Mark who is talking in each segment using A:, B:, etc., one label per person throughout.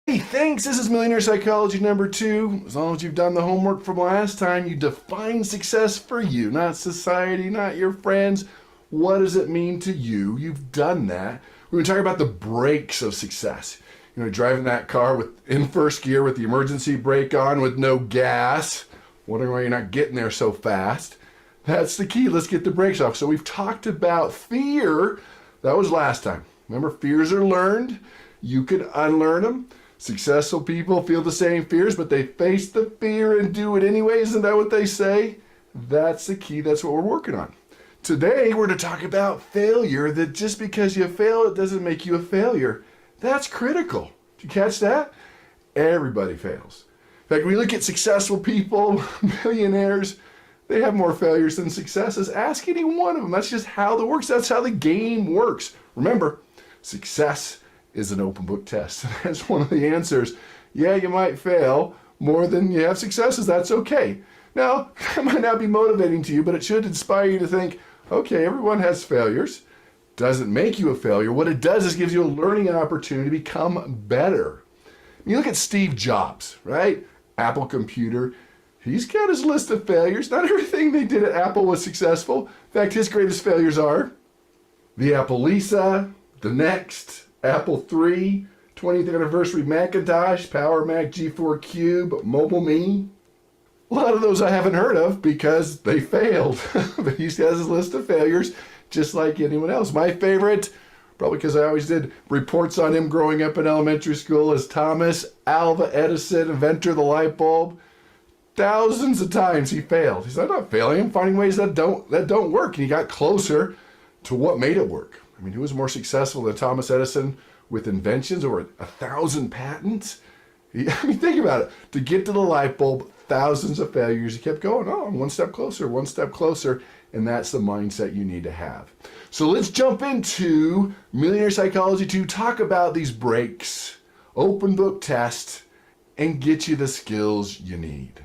A: Hey, thanks. This is Millionaire Psychology number 2. As long as you've done the homework from last time, you define success for you, not society, not your friends. What does it mean to you? You've done that. We're going to talk about the brakes of success. Driving that car in first gear with the emergency brake on with no gas, wondering why you're not getting there so fast. That's the key. Let's get the brakes off. So we've talked about fear. That was last time. Remember, fears are learned. You can unlearn them. Successful people feel the same fears, but they face the fear and do it anyway. Isn't that what they say? That's the key. That's what we're working on. Today, we're going to talk about failure, that just because you fail, it doesn't make you a failure. That's critical. Did you catch that? Everybody fails. In fact, when you look at successful people, millionaires, they have more failures than successes. Ask any one of them. That's just how it works. That's how the game works. Remember, success is an open book test. That's one of the answers. Yeah, you might fail more than you have successes. That's okay. Now, that might not be motivating to you, but it should inspire you to think, okay, everyone has failures. Doesn't make you a failure. What it does is gives you a learning opportunity to become better. You look at Steve Jobs, right? Apple computer. He's got his list of failures. Not everything they did at Apple was successful. In fact, his greatest failures are the Apple Lisa, the Next, Apple III, 20th anniversary Macintosh, Power Mac G4 Cube, Mobile Me. A lot of those I haven't heard of because they failed. But he has his list of failures just like anyone else. My favorite, probably because I always did reports on him growing up in elementary school, is Thomas Alva Edison, inventor of the light bulb. Thousands of times he failed. He said, I'm not failing, I'm finding ways that don't work. And he got closer to what made it work. I mean, who was more successful than Thomas Edison with inventions, over 1,000 patents? I mean, think about it. To get to the light bulb, thousands of failures. He kept going, I'm one step closer. And that's the mindset you need to have. So let's jump into Millionaire Psychology to talk about these breaks, open book test, and get you the skills you need.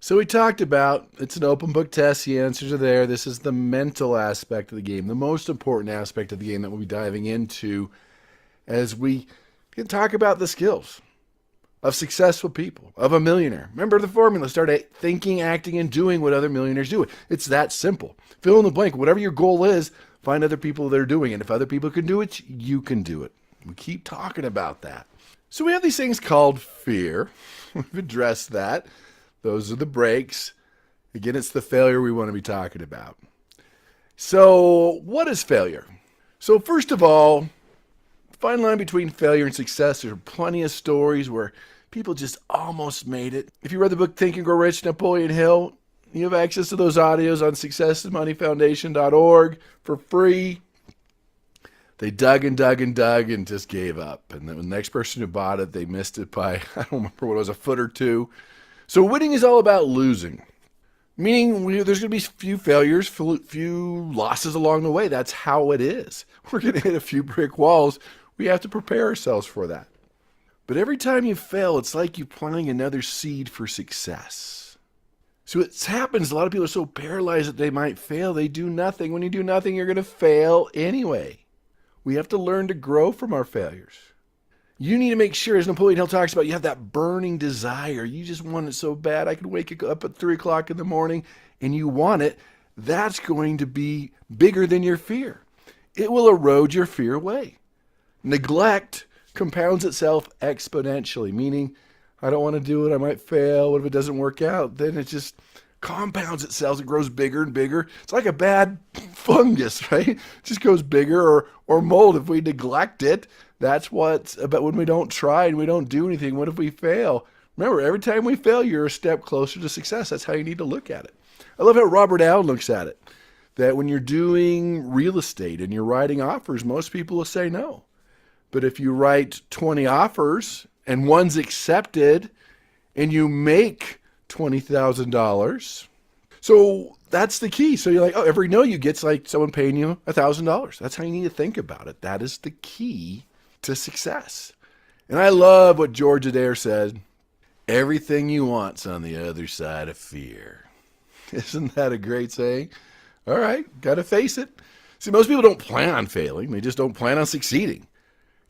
A: So we talked about, it's an open book test. The answers are there. This is the mental aspect of the game, the most important aspect of the game that we'll be diving into as we can talk about the skills of successful people, of a millionaire. Remember the formula. Start thinking, acting, and doing what other millionaires do. It's that simple. Fill in the blank. Whatever your goal is, find other people that are doing it. If other people can do it, you can do it. We keep talking about that. So we have these things called fear. We've addressed that. Those are the breaks. Again, it's the failure we want to be talking about. So what is failure? So first of all, fine line between failure and success. There are plenty of stories where people just almost made it. If you read the book Think and Grow Rich, Napoleon Hill, you have access to those audios on successmoneyfoundation.org for free. They dug and just gave up. And then the next person who bought it, they missed it by, I don't remember what it was, a foot or two. So winning is all about losing, meaning there's going to be few failures, few losses along the way. That's how it is. We're going to hit a few brick walls. We have to prepare ourselves for that. But every time you fail, it's like you're planting another seed for success. So it happens. A lot of people are so paralyzed that they might fail. They do nothing. When you do nothing, you're going to fail anyway. We have to learn to grow from our failures. You need to make sure, as Napoleon Hill talks about, you have that burning desire. You just want it so bad. I could wake up at 3 o'clock in the morning and you want it. That's going to be bigger than your fear. It will erode your fear away. Neglect compounds itself exponentially, meaning I don't want to do it. I might fail. What if it doesn't work out? Then it just compounds itself. It grows bigger and bigger. It's like a bad fungus, right? It just goes bigger, or mold. If we neglect it, that's what's about. When we don't try and we don't do anything, what if we fail? Remember, every time we fail, you're a step closer to success. That's how you need to look at it. I love how Robert Allen looks at it, that when you're doing real estate and you're writing offers, most people will say no. But if you write 20 offers and one's accepted and you make $20,000, so that's the key. So you're like, oh, every no you get's like someone paying you $1,000. That's how you need to think about it. That is the key to success. And I love what George Adair said, everything you want's on the other side of fear. Isn't that a great saying? All right, got to face it. See, most people don't plan on failing. They just don't plan on succeeding.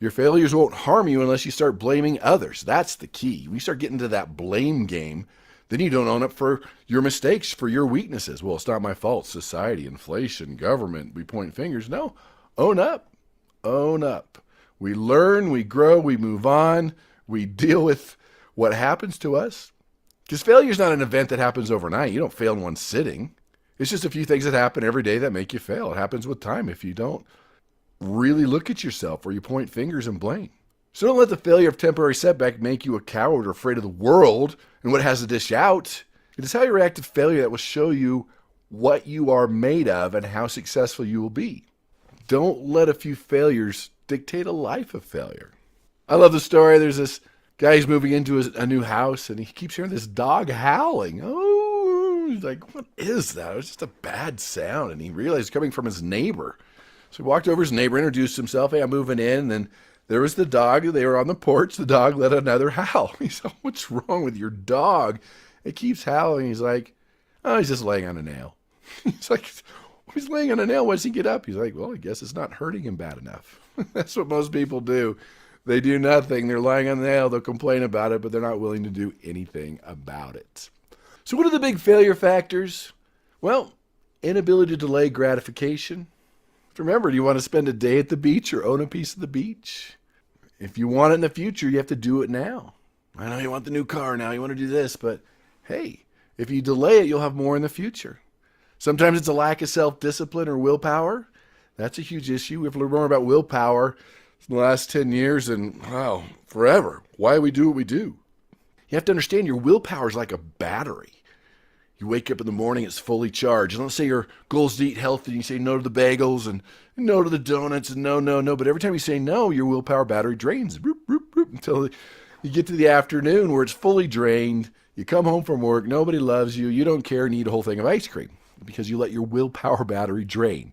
A: Your failures won't harm you unless you start blaming others. That's the key. When you start getting into that blame game, then you don't own up for your mistakes, for your weaknesses. Well, it's not my fault. Society, inflation, government, we point fingers. No, own up. Own up. We learn, we grow, we move on, we deal with what happens to us. Because failure is not an event that happens overnight. You don't fail in one sitting. It's just a few things that happen every day that make you fail. It happens with time if you don't really look at yourself or you point fingers and blame. So don't let the failure of temporary setback make you a coward or afraid of the world and what it has to dish out. It is how you react to failure that will show you what you are made of and how successful you will be. Don't let a few failures dictate a life of failure. I love the story. There's this guy who's moving into a new house, and he keeps hearing this dog howling. Oh, he's like, what is that? It was just a bad sound, and he realized it's coming from his neighbor. So he walked over to his neighbor, introduced himself. Hey, I'm moving in, and then there was the dog. They were on the porch. The dog let another howl. He said, what's wrong with your dog? It keeps howling. He's like, oh, he's just laying on a nail. He's like, he's laying on a nail. Why does he get up? He's like, well, I guess it's not hurting him bad enough. That's what most people do. They do nothing. They're lying on the nail. They'll complain about it, but they're not willing to do anything about it. So what are the big failure factors? Well, inability to delay gratification. Remember, do you want to spend a day at the beach or own a piece of the beach? If you want it in the future, you have to do it now. I know you want the new car now. You want to do this, but hey, if you delay it, you'll have more in the future. Sometimes it's a lack of self-discipline or willpower. That's a huge issue. We have to learn more about willpower in the last 10 years and, wow, forever. Why we do what we do. You have to understand your willpower is like a battery. You wake up in the morning, it's fully charged. And let's say your goal is to eat healthy, and you say no to the bagels and no to the donuts and no. But every time you say no, your willpower battery drains until you get to the afternoon where it's fully drained. You come home from work, nobody loves you, you don't care, and you eat a whole thing of ice cream because you let your willpower battery drain.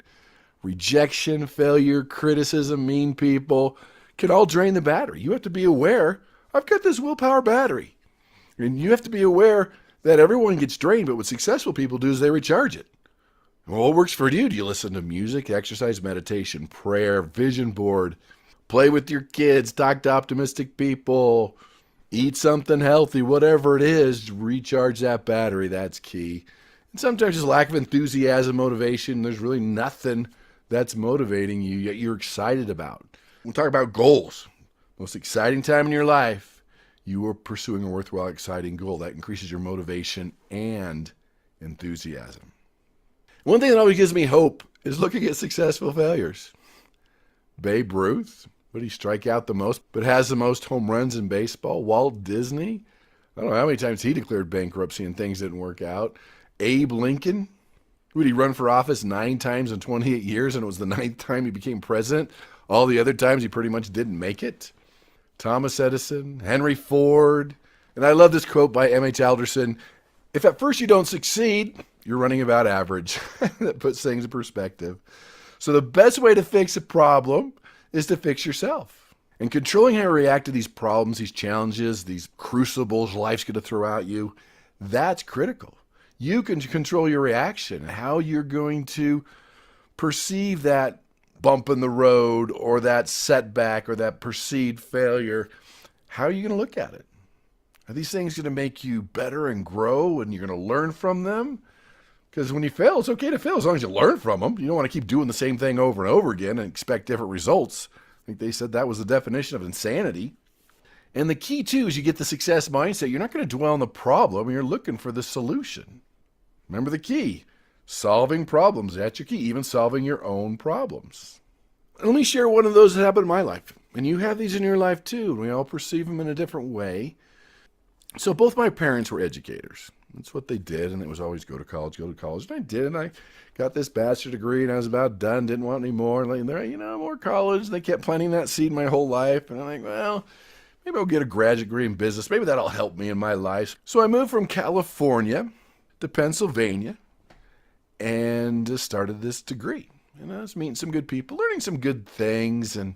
A: Rejection, failure, criticism, mean people can all drain the battery. You have to be aware, I've got this willpower battery. And you have to be aware that everyone gets drained, but what successful people do is they recharge it. Well, what works for you? Do you listen to music, exercise, meditation, prayer, vision board, play with your kids, talk to optimistic people, eat something healthy, whatever it is, recharge that battery. That's key. And sometimes just lack of enthusiasm, motivation. There's really nothing that's motivating you yet you're excited about. We'll talk about goals. Most exciting time in your life, you are pursuing a worthwhile, exciting goal. That increases your motivation and enthusiasm. One thing that always gives me hope is looking at successful failures. Babe Ruth, would he strike out the most, but has the most home runs in baseball? Walt Disney, I don't know how many times he declared bankruptcy and things didn't work out. Abe Lincoln, would he run for office 9 times in 28 years and it was the 9th time he became president? All the other times he pretty much didn't make it. Thomas Edison, Henry Ford, and I love this quote by M.H. Alderson, if at first you don't succeed, you're running about average. That puts things in perspective. So the best way to fix a problem is to fix yourself. And controlling how you react to these problems, these challenges, these crucibles life's going to throw at you, that's critical. You can control your reaction, how you're going to perceive that bump in the road or that setback or that perceived failure. How are you going to look at it? Are these things going to make you better and grow and you're going to learn from them? Because when you fail, it's okay to fail as long as you learn from them. You don't want to keep doing the same thing over and over again and expect different results. I think they said that was the definition of insanity. And the key, too, is you get the success mindset. You're not going to dwell on the problem. You're looking for the solution. Remember the key. Solving problems. That's your key. Even solving your own problems. Let me share one of those that happened in my life. And you have these in your life, too. And we all perceive them in a different way. So both my parents were educators. That's what they did, and it was always go to college. And I did, and I got this bachelor degree, and I was about done, didn't want any more. And they're, more college. And they kept planting that seed my whole life. And I'm like, well, maybe I'll get a graduate degree in business. Maybe that'll help me in my life. So I moved from California to Pennsylvania and started this degree. And I was meeting some good people, learning some good things, and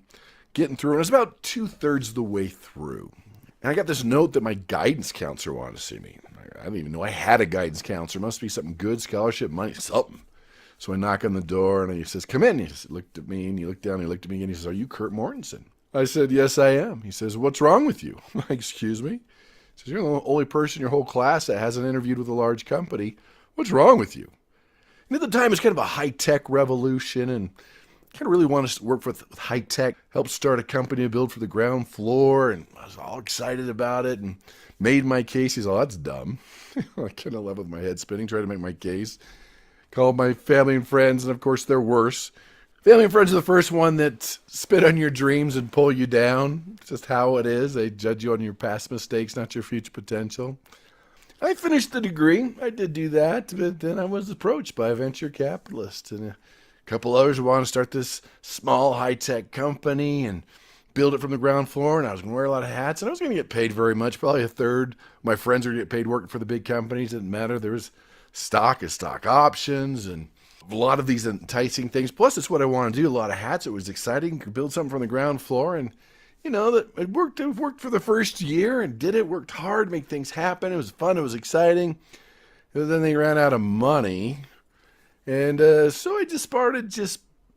A: getting through. And I was about 2/3 of the way through. And I got this note that my guidance counselor wanted to see me. I didn't even know I had a guidance counselor. Must be something good, scholarship, money, something. So I knock on the door, and he says, come in. He just looked at me, and he looked down, and he looked at me, and he says, are you Kurt Mortensen? I said, yes, I am. He says, what's wrong with you? I'm like, excuse me? He says, you're the only person in your whole class that hasn't interviewed with a large company. What's wrong with you? And at the time, it's kind of a high-tech revolution, and kind of really wanted to work with high-tech, help start a company to build for the ground floor, and I was all excited about it and made my case. He's all, that's dumb. I kind of left with my head spinning, trying to make my case. Called my family and friends, and of course, they're worse. Family and friends are the first one that spit on your dreams and pull you down. It's just how it is. They judge you on your past mistakes, not your future potential. I finished the degree. I did do that, but then I was approached by a venture capitalist and a couple others who wanted to start this small high-tech company and build it from the ground floor, and I was going to wear a lot of hats, and I was going to get paid very much, probably a third. My friends were going to get paid working for the big companies. It didn't matter. There was stock and stock options and a lot of these enticing things. Plus, it's what I wanted to do. A lot of hats. It was exciting. Could build something from the ground floor, and that it worked. It worked for the first year and did it. Worked hard, make things happen. It was fun. It was exciting. And then they ran out of money, and so I just started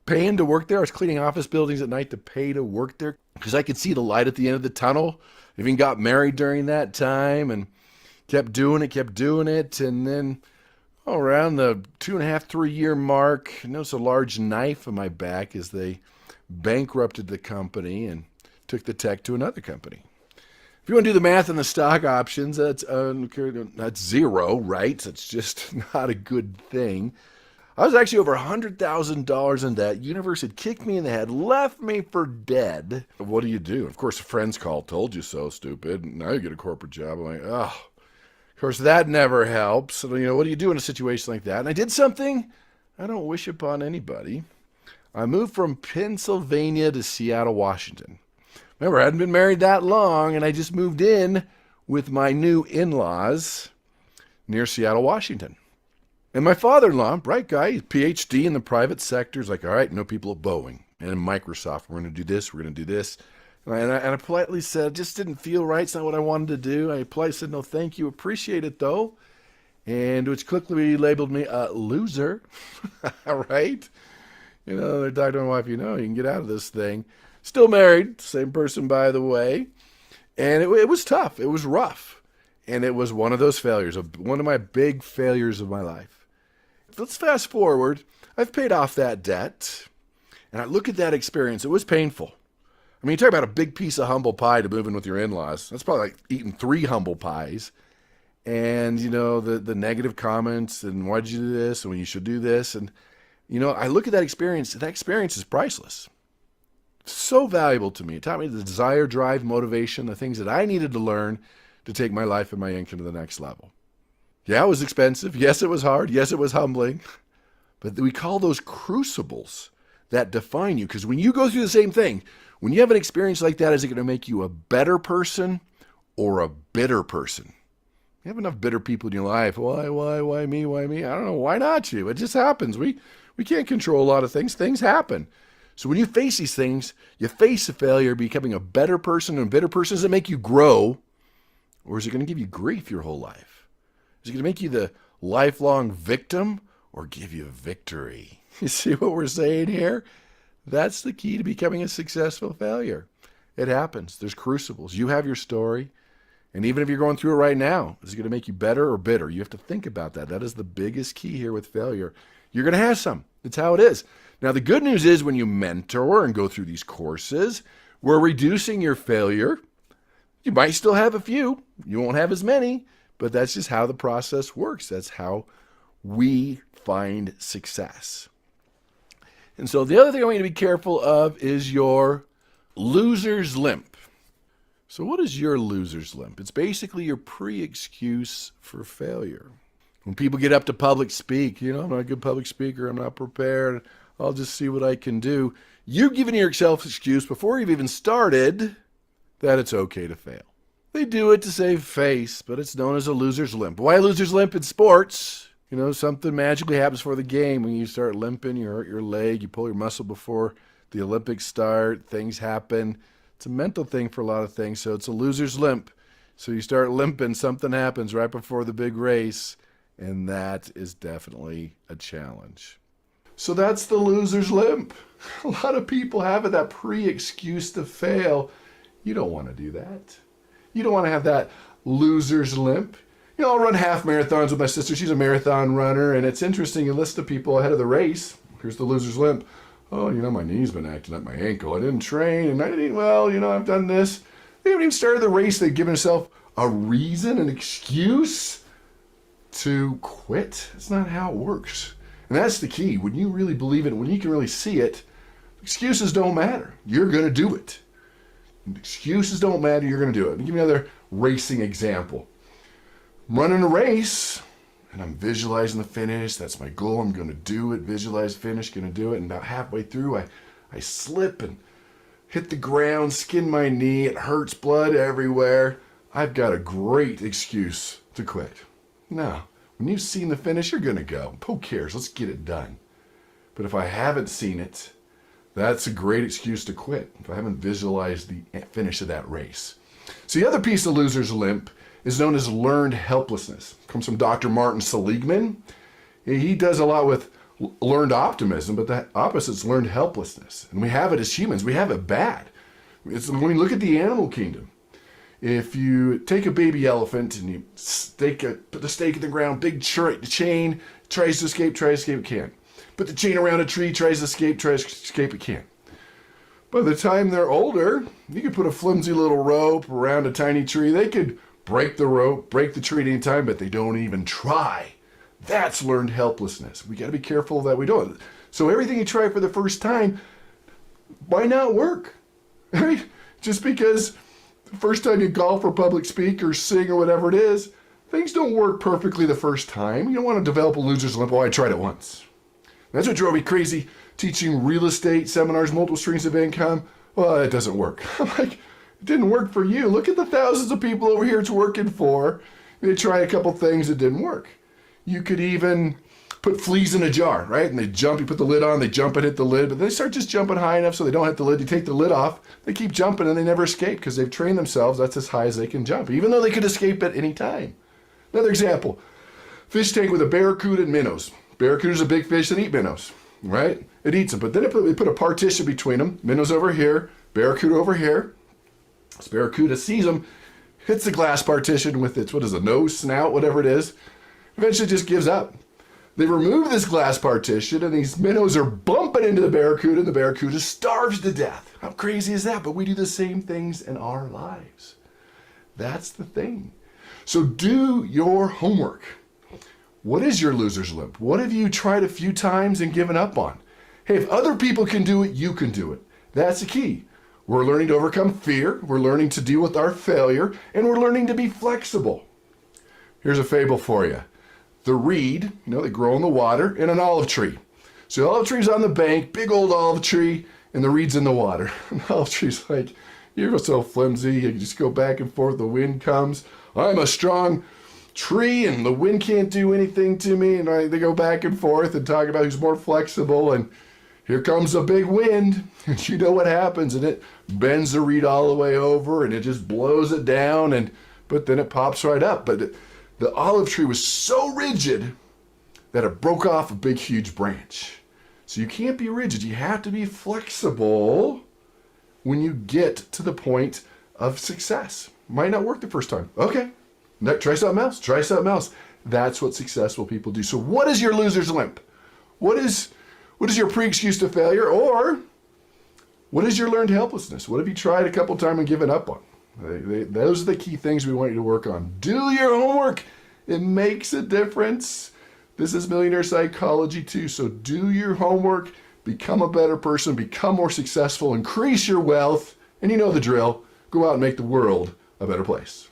A: paying to work there. I was cleaning office buildings at night to pay to work there because I could see the light at the end of the tunnel. I even got married during that time and kept doing it, and then around the 2.5, 3 year mark, I noticed a large knife in my back as they bankrupted the company and took the tech to another company. If you want to do the math on the stock options, that's zero, right? That's just not a good thing. I was actually over $100,000 in debt. Universe had kicked me in the head, left me for dead. What do you do? Of course, a friend's call, told you so, stupid. Now you get a corporate job. I'm like, oh. Of course, that never helps. So, what do you do in a situation like that? And I did something I don't wish upon anybody. I moved from Pennsylvania to Seattle, Washington. Remember, I hadn't been married that long, and I just moved in with my new in-laws near Seattle, Washington. And my father-in-law, bright guy, he's PhD in the private sector, is like, all right, know people at Boeing and Microsoft. We're going to do this. We're going to do this. And I politely said, it just didn't feel right. It's not what I wanted to do. I politely said, no, thank you. Appreciate it, though. And which quickly labeled me a loser. All right? They're talking to my wife, you can get out of this thing. Still married, same person, by the way. And it was tough. It was rough. And it was one of those failures, one of my big failures of my life. Let's fast forward. I've paid off that debt. And I look at that experience. It was painful. I mean, you talk about a big piece of humble pie to move in with your in-laws. That's probably like eating 3 humble pies. And, the negative comments and why'd you do this and when you should do this. And, I look at that experience. That experience is priceless. So valuable to me. It taught me the desire, drive, motivation, the things that I needed to learn to take my life and my income to the next level. Yeah, it was expensive. Yes, it was hard. Yes, it was humbling. But we call those crucibles that define you. Because when you go through the same thing, when you have an experience like that, is it going to make you a better person or a bitter person? You have enough bitter people in your life. Why me? I don't know. Why not you? It just happens. We can't control a lot of things. Things happen. So when you face these things, you face a failure, becoming a better person, and a bitter person. Does it make you grow, or is it going to give you grief your whole life? Is it going to make you the lifelong victim or give you a victory? You see what we're saying here? That's the key to becoming a successful failure. It happens. There's crucibles. You have your story. And even if you're going through it right now, is it going to make you better or bitter? You have to think about that. That is the biggest key here with failure. You're going to have some. It's how it is. Now, the good news is when you mentor and go through these courses, we're reducing your failure. You might still have a few. You won't have as many, but that's just how the process works. That's how we find success. And so the other thing I want you to be careful of is your loser's limp. So what is your loser's limp? It's basically your pre-excuse for failure. When people get up to public speak, I'm not a good public speaker, I'm not prepared, I'll just see what I can do. You're giving yourself excuse before you've even started that it's okay to fail. They do it to save face, but it's known as a loser's limp. Why a loser's limp in sports? Something magically happens for the game. When you start limping, you hurt your leg, you pull your muscle before the Olympics start, things happen. It's a mental thing for a lot of things, so it's a loser's limp. So you start limping, something happens right before the big race, and that is definitely a challenge. So that's the loser's limp. A lot of people have it, that pre-excuse to fail. You don't want to do that. You don't want to have that loser's limp. You know, I'll run half marathons with my sister. She's a marathon runner, and it's interesting. You list the people ahead of the race. Here's the loser's limp. Oh, you know, my knee's been acting up, my ankle. I didn't train, and I didn't eat well. You know, I've done this. They haven't even started the race. They've given themselves a reason, an excuse to quit. That's not how it works. And that's the key. When you really believe it, when you can really see it, excuses don't matter. You're going to do it. Excuses don't matter. You're going to do it. I'll give you another racing example. I'm running a race, and I'm visualizing the finish. That's my goal. I'm going to do it. Visualize finish, going to do it. And about halfway through, I slip and hit the ground, skin my knee. It hurts, blood everywhere. I've got a great excuse to quit. Now, when you've seen the finish, you're going to go. Who cares? Let's get it done. But if I haven't seen it, that's a great excuse to quit. If I haven't visualized the finish of that race. So the other piece of loser's limp is known as learned helplessness. It comes from Dr. Martin Seligman. He does a lot with learned optimism, but the opposite is learned helplessness. And we have it as humans. We have it bad. It's when we look at the animal kingdom. If you take a baby elephant and you put the stake in the ground, big chain, tries to escape, it can't. Put the chain around a tree, tries to escape, it can't. By the time they're older, you could put a flimsy little rope around a tiny tree. They could break the rope, break the tree at any time, but they don't even try. That's learned helplessness. We got to be careful that we don't. So everything you try for the first time might not work. Right? Just because the first time you golf or public speak or sing or whatever it is, things don't work perfectly the first time. You don't want to develop a loser's limp. Oh, I tried it once. That's what drove me crazy teaching real estate seminars, multiple streams of income. Well, it doesn't work. I'm like, it didn't work for you. Look at the thousands of people over here it's working for. They try a couple things, it didn't work. You could even put fleas in a jar, right? And they jump, you put the lid on, they jump and hit the lid, but they start just jumping high enough so they don't hit the lid. You take the lid off, they keep jumping and they never escape because they've trained themselves. That's as high as they can jump, even though they could escape at any time. Another example, fish tank with a barracuda and minnows. Barracuda's a big fish that eat minnows, right? It eats them, but then they put a partition between them. Minnows over here, barracuda over here. This barracuda sees them, hits the glass partition with its, nose, snout, whatever it is. Eventually just gives up. They remove this glass partition and these minnows are bumping into the barracuda and the barracuda starves to death. How crazy is that? But we do the same things in our lives. That's the thing. So do your homework. What is your loser's limp? What have you tried a few times and given up on? Hey, if other people can do it, you can do it. That's the key. We're learning to overcome fear. We're learning to deal with our failure. And we're learning to be flexible. Here's a fable for you. The reed, they grow in the water, and an olive tree. So the olive tree's on the bank, big old olive tree, and the reed's in the water. And the olive tree's like, you're so flimsy, you just go back and forth, the wind comes. I'm a strong tree, and the wind can't do anything to me. And they go back and forth and talk about who's more flexible, and here comes a big wind, and you know what happens, and it bends the reed all the way over, and it just blows it down, but then it pops right up. But the olive tree was so rigid that it broke off a big, huge branch. So you can't be rigid. You have to be flexible when you get to the point of success. Might not work the first time. Okay, try something else. Try something else. That's what successful people do. So what is your loser's limp? What is your pre-excuse to failure? Or what is your learned helplessness? What have you tried a couple times and given up on? Those are the key things we want you to work on. Do your homework. It makes a difference. This is Millionaire Psychology too. So do your homework, become a better person, become more successful, increase your wealth, and you know the drill. Go out and make the world a better place.